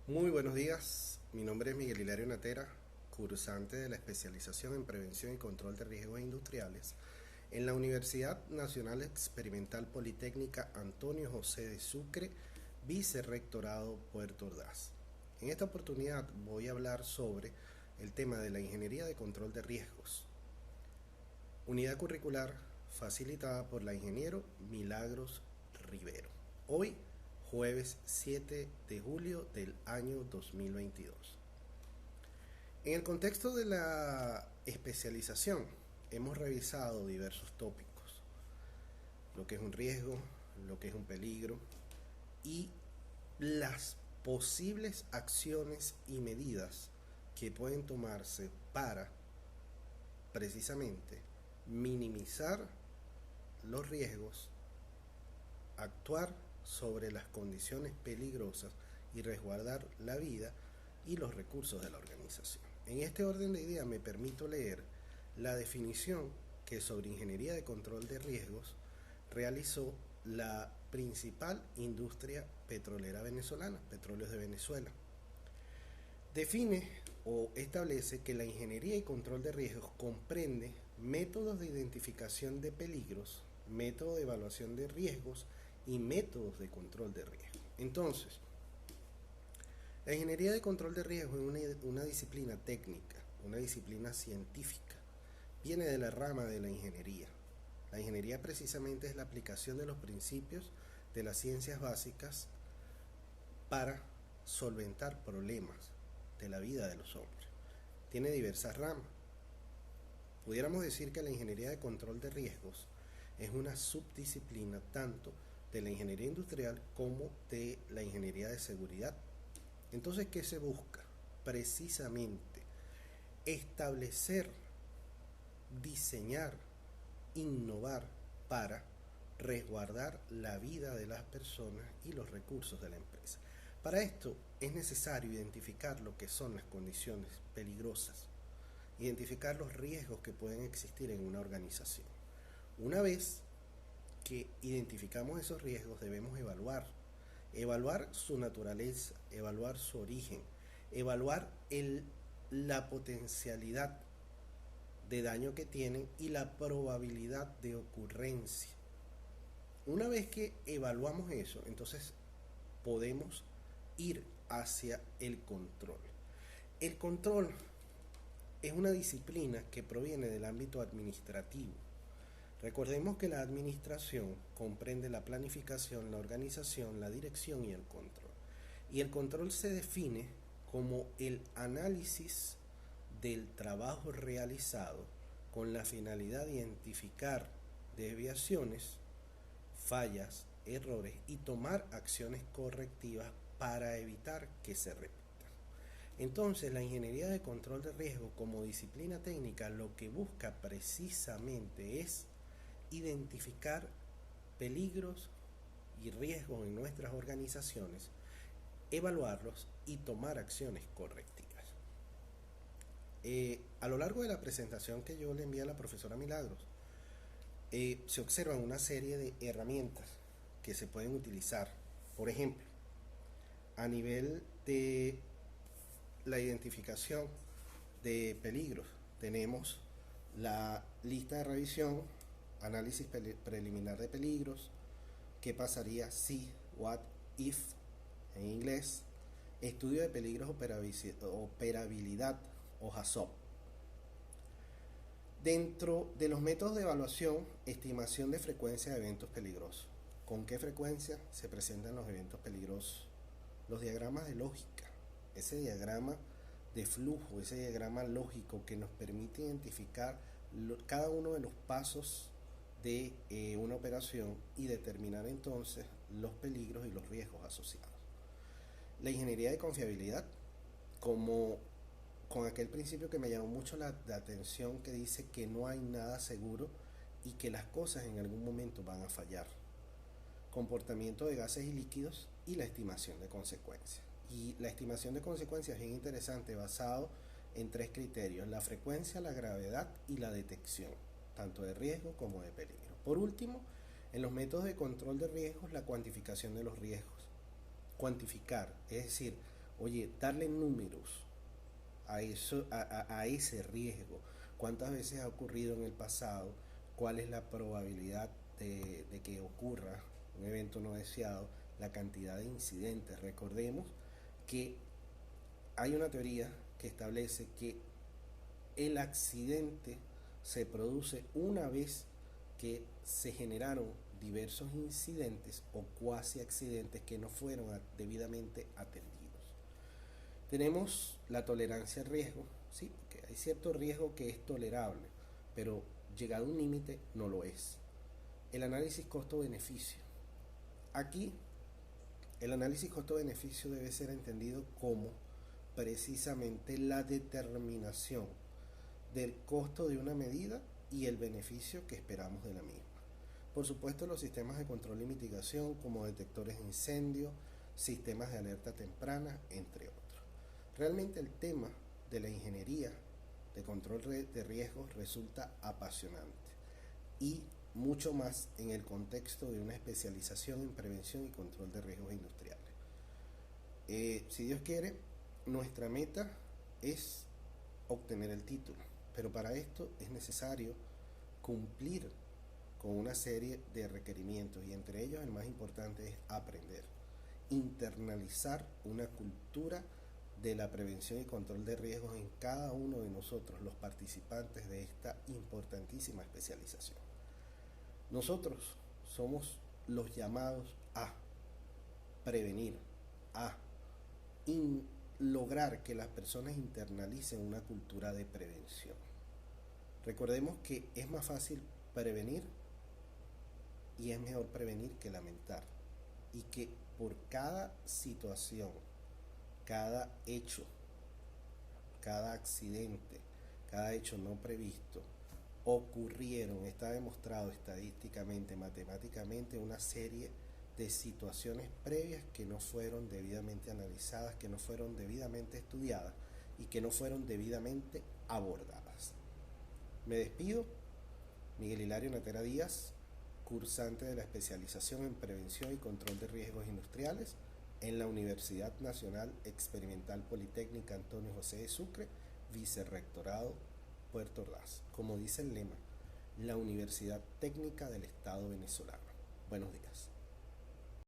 Muy buenos días, mi nombre es Miguel Hilario Natera, cursante de la especialización en Prevención y Control de Riesgos Industriales en la Universidad Nacional Experimental Politécnica Antonio José de Sucre, Vicerrectorado Puerto Ordaz. En esta oportunidad voy a hablar sobre el tema de la Ingeniería de Control de Riesgos, unidad curricular facilitada por la ingeniero Milagros Rivero. Hoy, jueves 7 de julio del año 2022. En el contexto de la especialización, hemos revisado diversos tópicos, lo que es un riesgo, lo que es un peligro y las posibles acciones y medidas que pueden tomarse para precisamente minimizar los riesgos, actuar sobre las condiciones peligrosas y resguardar la vida y los recursos de la organización. En este orden de ideas me permito leer la definición que sobre ingeniería de control de riesgos realizó la principal industria petrolera venezolana, Petróleos de Venezuela. Define o establece que la ingeniería y control de riesgos comprende métodos de identificación de peligros, métodos de evaluación de riesgos y métodos de control de riesgo. Entonces, la ingeniería de control de riesgo es una disciplina técnica, una disciplina científica. Viene de la rama de la ingeniería. La ingeniería precisamente es la aplicación de los principios de las ciencias básicas para solventar problemas de la vida de los hombres. Tiene diversas ramas. Pudiéramos decir que la ingeniería de control de riesgos es una subdisciplina tanto de la ingeniería industrial como de la ingeniería de seguridad. Entonces, ¿qué se busca? Precisamente establecer, diseñar, innovar para resguardar la vida de las personas y los recursos de la empresa. Para esto es necesario identificar lo que son las condiciones peligrosas, identificar los riesgos que pueden existir en una organización. Una vez que identificamos esos riesgos, debemos evaluar su naturaleza, evaluar su origen, evaluar la potencialidad de daño que tienen y la probabilidad de ocurrencia. Una vez que evaluamos eso, entonces podemos ir hacia el control. El control es una disciplina que proviene del ámbito administrativo. Recordemos que la administración comprende la planificación, la organización, la dirección y el control. Y el control se define como el análisis del trabajo realizado con la finalidad de identificar desviaciones, fallas, errores y tomar acciones correctivas para evitar que se repitan. Entonces, la ingeniería de control de riesgo como disciplina técnica lo que busca precisamente es identificar peligros y riesgos en nuestras organizaciones, evaluarlos y tomar acciones correctivas. A lo largo de la presentación que yo le envié a la profesora Milagros, se observan una serie de herramientas que se pueden utilizar. Por ejemplo, a nivel de la identificación de peligros, tenemos la lista de revisión, análisis preliminar de peligros, qué pasaría si, what if en inglés, estudio de peligros, operabilidad o HACCP. Dentro de los métodos de evaluación, estimación de frecuencia de eventos peligrosos. ¿Con qué frecuencia se presentan los eventos peligrosos? Los diagramas de lógica, ese diagrama de flujo, ese diagrama lógico que nos permite identificar cada uno de los pasos de una operación y determinar entonces los peligros y los riesgos asociados. La ingeniería de confiabilidad, como con aquel principio que me llamó mucho la atención, que dice que no hay nada seguro y que las cosas en algún momento van a fallar. Comportamiento de gases y líquidos y la estimación de consecuencias. Y la estimación de consecuencias es bien interesante, basado en tres criterios: la frecuencia, la gravedad y la detección, tanto de riesgo como de peligro. Por último, en los métodos de control de riesgos, la cuantificación de los riesgos. Cuantificar, es decir, Oye, darle números a eso, a ese riesgo. ¿Cuántas veces ha ocurrido en el pasado? ¿Cuál es la probabilidad de que ocurra un evento no deseado? La cantidad de incidentes. Recordemos que hay una teoría que establece que el accidente se produce una vez que se generaron diversos incidentes o cuasi accidentes que no fueron debidamente atendidos. Tenemos la tolerancia al riesgo, sí, porque hay cierto riesgo que es tolerable, pero llegado a un límite no lo es. El análisis costo-beneficio. Aquí, el análisis costo-beneficio debe ser entendido como precisamente la determinación del costo de una medida y el beneficio que esperamos de la misma. Por supuesto, los sistemas de control y mitigación como detectores de incendio, sistemas de alerta temprana, entre otros. Realmente el tema de la ingeniería de control de riesgos resulta apasionante y mucho más en el contexto de una especialización en prevención y control de riesgos industriales. Si Dios quiere, nuestra meta es obtener el título, pero para esto es necesario cumplir con una serie de requerimientos y entre ellos el más importante es aprender, internalizar una cultura de la prevención y control de riesgos en cada uno de nosotros, los participantes de esta importantísima especialización. Nosotros somos los llamados a prevenir, a lograr que las personas internalicen una cultura de prevención. Recordemos que es más fácil prevenir y es mejor prevenir que lamentar. Y que por cada situación, cada hecho, cada accidente, cada hecho no previsto, ocurrieron, está demostrado estadísticamente, matemáticamente, una serie de situaciones previas que no fueron debidamente analizadas, que no fueron debidamente estudiadas y que no fueron debidamente abordadas. Me despido, Miguel Hilario Natera Díaz, cursante de la especialización en prevención y control de riesgos industriales en la Universidad Nacional Experimental Politécnica Antonio José de Sucre, vicerrectorado Puerto Ordaz. Como dice el lema, la Universidad Técnica del Estado Venezolano. Buenos días.